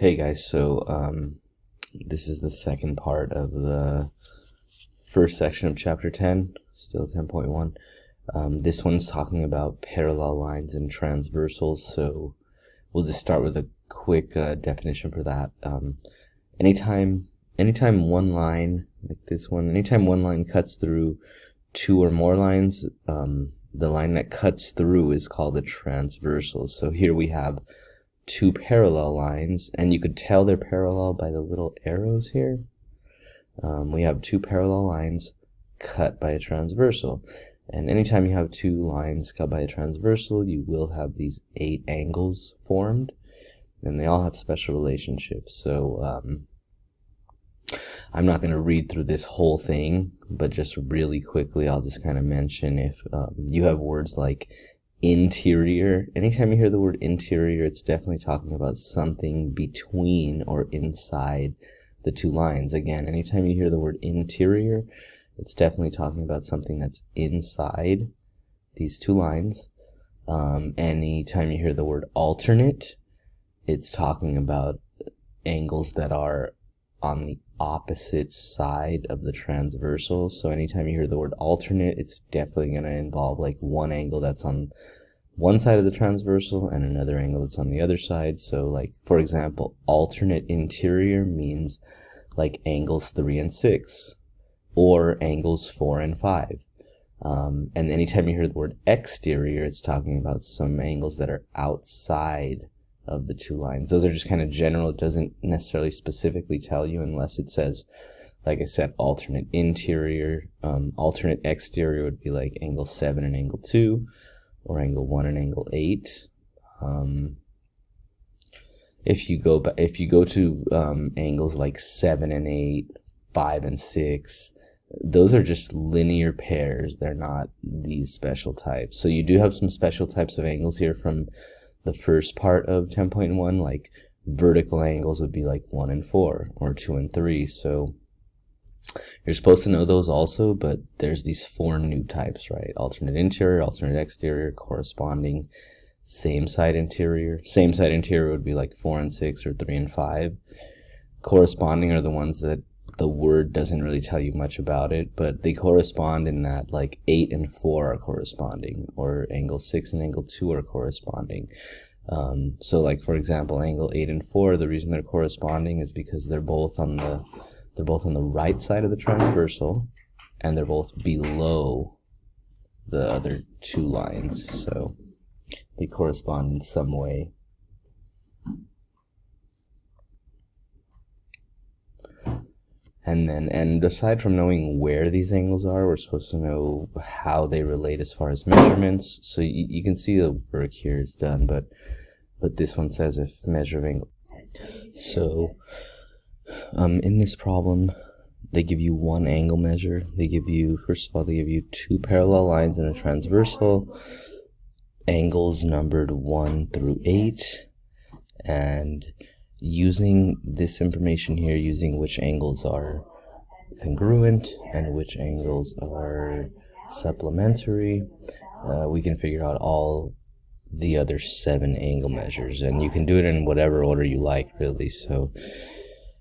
Hey guys, so this is the second part of the first section of chapter 10, still 10.1. This one's talking about parallel lines and transversals, so we'll just start with a quick definition for that. Anytime one line, like this one, anytime one line cuts through two or more lines, the line that cuts through is called a transversal. So here we have two parallel lines, and you could tell they're parallel by the little arrows here. We have two parallel lines cut by a transversal, and anytime you have two lines cut by a transversal, you will have these 8 angles formed, and they all have special relationships. So I'm not going to read through this whole thing, but just really quickly I'll just kind of mention if you have words like interior. Anytime you hear the word interior, it's definitely talking about something between or inside the two lines. Again, anytime you hear the word interior, it's definitely talking about something that's inside these two lines. Anytime you hear the word alternate, it's talking about angles that are on the opposite side of the transversal. So anytime you hear the word alternate, it's definitely going to involve like one angle that's on one side of the transversal and another angle that's on the other side. So like, for example, alternate interior means like angles 3 and 6 or angles 4 and 5. And anytime you hear the word exterior, it's talking about some angles that are outside of the two lines. Those are just kind of general. It doesn't necessarily specifically tell you unless it says, like I said, alternate interior. Alternate exterior would be like angle 7 and angle 2, or angle 1 and angle 8. If you go to angles like 7 and 8, 5 and 6, those are just linear pairs. They're not these special types. So you do have some special types of angles here from the first part of 10.1, like vertical angles would be like 1 and 4 or 2 and 3. So you're supposed to know those also, but there's these 4 new types, right? Alternate interior, alternate exterior, corresponding same side interior. Same side interior would be like 4 and 6 or 3 and 5. Corresponding are the ones that the word doesn't really tell you much about it, but they correspond in that like 8 and 4 are corresponding, or angle 6 and angle 2 are corresponding. So like, for example, angle 8 and 4, the reason they're corresponding is because they're both on the right side of the transversal, and they're both below the other two lines, so they correspond in some way. And aside from knowing where these angles are, we're supposed to know how they relate as far as measurements. So you can see the work here is done, but this one says if measure of angle. So in this problem, they give you one angle measure. They give you, first of all, they give you two parallel lines in a transversal, angles numbered 1 through 8, and using this information here, using which angles are congruent and which angles are supplementary, we can figure out all the other 7 angle measures, and you can do it in whatever order you like, really. So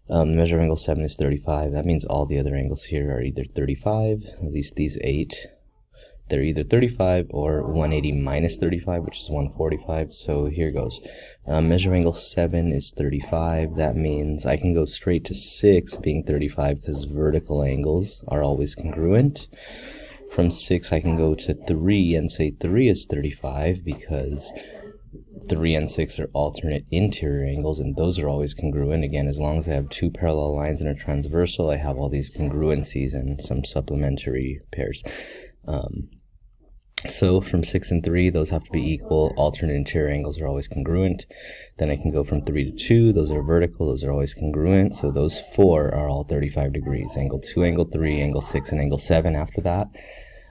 the measure of angle 7 is 35. That means all the other angles here are either 35, at least these 8. They're either 35 or 180 minus 35, which is 145. So here goes. Measure angle 7 is 35. That means I can go straight to 6 being 35 because vertical angles are always congruent. From 6, I can go to 3 and say 3 is 35 because 3 and 6 are alternate interior angles, and those are always congruent. Again, as long as I have two parallel lines in a transversal, I have all these congruencies and some supplementary pairs. So from 6 and 3, those have to be equal. Alternate interior angles are always congruent. Then I can go from 3 to 2. Those are vertical. Those are always congruent. So those 4 are all 35 degrees. Angle 2, angle 3, angle 6, and angle 7. After that,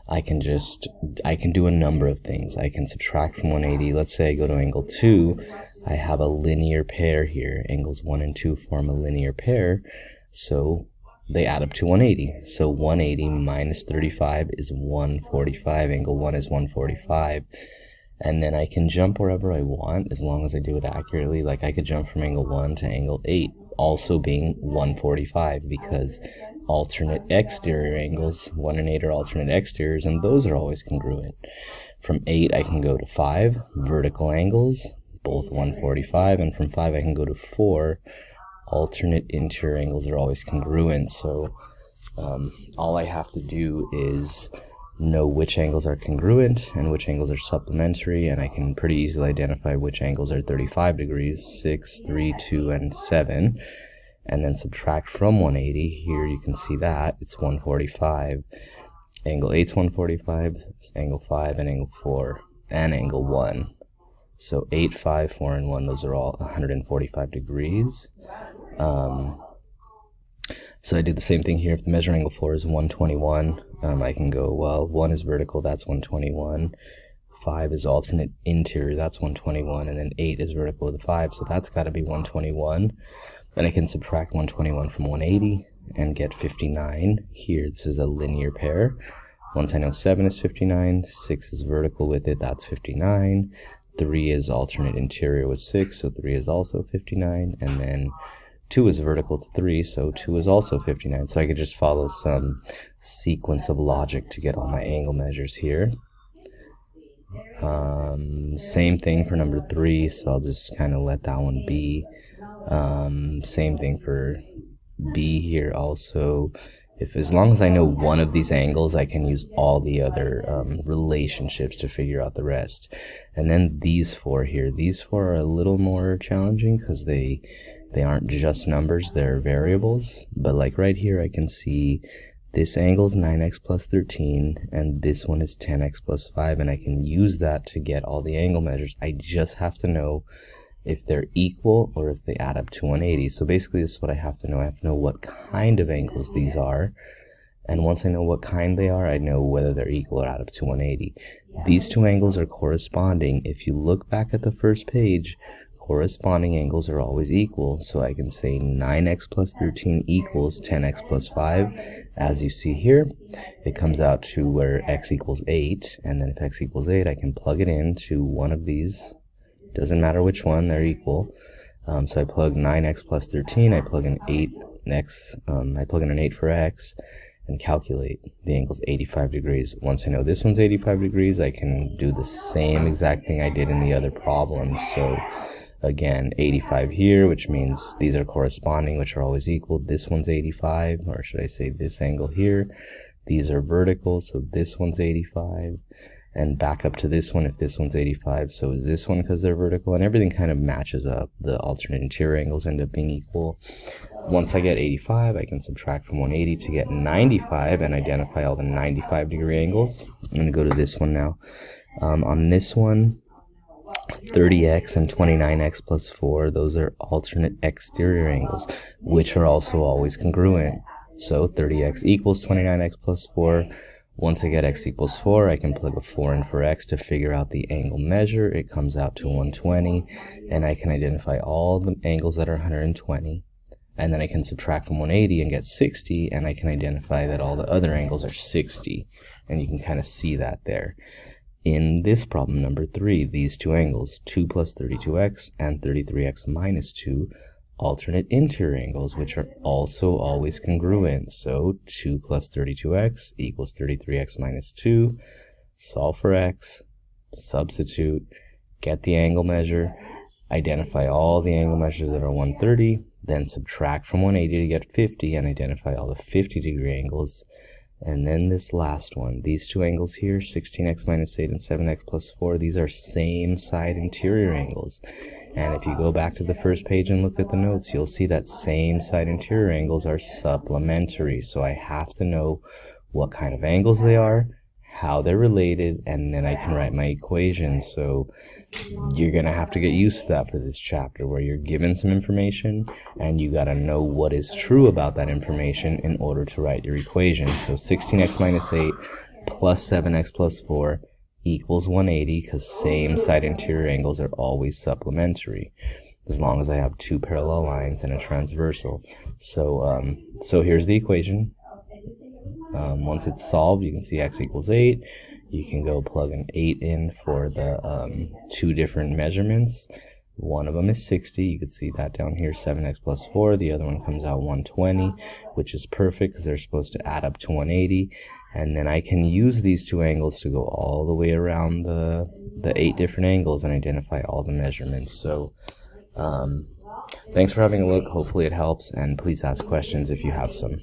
I can do a number of things. I can subtract from 180. Let's say I go to angle 2. I have a linear pair here. Angles 1 and 2 form a linear pair. So they add up to 180. So 180 minus 35 is 145. Angle 1 is 145. And then I can jump wherever I want as long as I do it accurately. Like I could jump from angle 1 to angle 8, also being 145, because alternate exterior angles, 1 and 8 are alternate exteriors, and those are always congruent. From 8, I can go to 5, vertical angles, both 145, and from 5, I can go to 4, alternate interior angles are always congruent. So all I have to do is know which angles are congruent and which angles are supplementary, and I can pretty easily identify which angles are 35 degrees, 6, 3, 2, and 7, and then subtract from 180. Here you can see that it's 145. Angle 8 is 145, angle 5, and angle 4, and angle 1. So 8, 5, 4, and 1, those are all 145 degrees. So I do the same thing here. If the measuring angle 4 is 121, I can go, well, 1 is vertical, that's 121. 5 is alternate interior, that's 121. And then 8 is vertical with a 5, so that's got to be 121. Then I can subtract 121 from 180 and get 59. Here, this is a linear pair. Once I know 7 is 59, 6 is vertical with it, that's 59. 3 is alternate interior with 6, so 3 is also 59. And then 2 is vertical to 3, so 2 is also 59. So I could just follow some sequence of logic to get all my angle measures here. Same thing for number 3, so I'll just kind of let that one be. Same thing for B here also. As long as I know one of these angles, I can use all the other relationships to figure out the rest. And then these 4 here. These 4 are a little more challenging because they aren't just numbers, they're variables. But like right here, I can see this angle is 9x plus 13, and this one is 10x plus 5, and I can use that to get all the angle measures. I just have to know if they're equal or if they add up to 180. So basically this is what I have to know. I have to know what kind of angles these are. And once I know what kind they are, I know whether they're equal or add up to 180. These two angles are corresponding. If you look back at the first page, corresponding angles are always equal. So I can say 9x plus 13 equals 10x plus 5. As you see here, it comes out to where x equals 8. And then if x equals 8, I can plug it into one of these. Doesn't matter which one, they're equal. So I plug 9x plus 13, I plug in 8x, I plug in an 8 for x, and calculate. The angle's 85 degrees. Once I know this one's 85 degrees, I can do the same exact thing I did in the other problem. So again, 85 here, which means these are corresponding, which are always equal. This one's 85, or should I say this angle here. These are vertical, so this one's 85. And back up to this one if this one's 85, so is this one because they're vertical, and everything kind of matches up. The alternate interior angles end up being equal. Once I get 85, I can subtract from 180 to get 95 and identify all the 95 degree angles. I'm going to go to this one now. On this one, 30x and 29x plus 4, those are alternate exterior angles, which are also always congruent. So 30x equals 29x plus 4. Once I get x equals 4, I can plug a 4 in for x to figure out the angle measure. It comes out to 120, and I can identify all the angles that are 120. And then I can subtract from 180 and get 60, and I can identify that all the other angles are 60. And you can kind of see that there. In this problem, number 3, these two angles, 2 plus 32x and 33x minus 2, alternate interior angles, which are also always congruent. So 2 plus 32x equals 33x minus 2. Solve for x, substitute, get the angle measure, identify all the angle measures that are 130, then subtract from 180 to get 50 and identify all the 50 degree angles. And then this last one, these two angles here, 16x minus 8 and 7x plus 4, these are same side interior angles. And if you go back to the first page and look at the notes, you'll see that same side interior angles are supplementary. So I have to know what kind of angles they are, how they're related, and then I can write my equation. So you're going to have to get used to that for this chapter, where you're given some information and you got to know what is true about that information in order to write your equation. So 16x minus 8 plus 7x plus 4 equals 180, because same side interior angles are always supplementary, as long as I have two parallel lines and a transversal. So here's the equation. Once it's solved, you can see x equals 8. you can go plug an 8 in for the 2 different measurements. One of them is 60. You can see that down here, 7x plus 4. The other one comes out 120, which is perfect because they're supposed to add up to 180. And then I can use these 2 angles to go all the way around the 8 different angles and identify all the measurements. So thanks for having a look. Hopefully it helps, and please ask questions if you have some.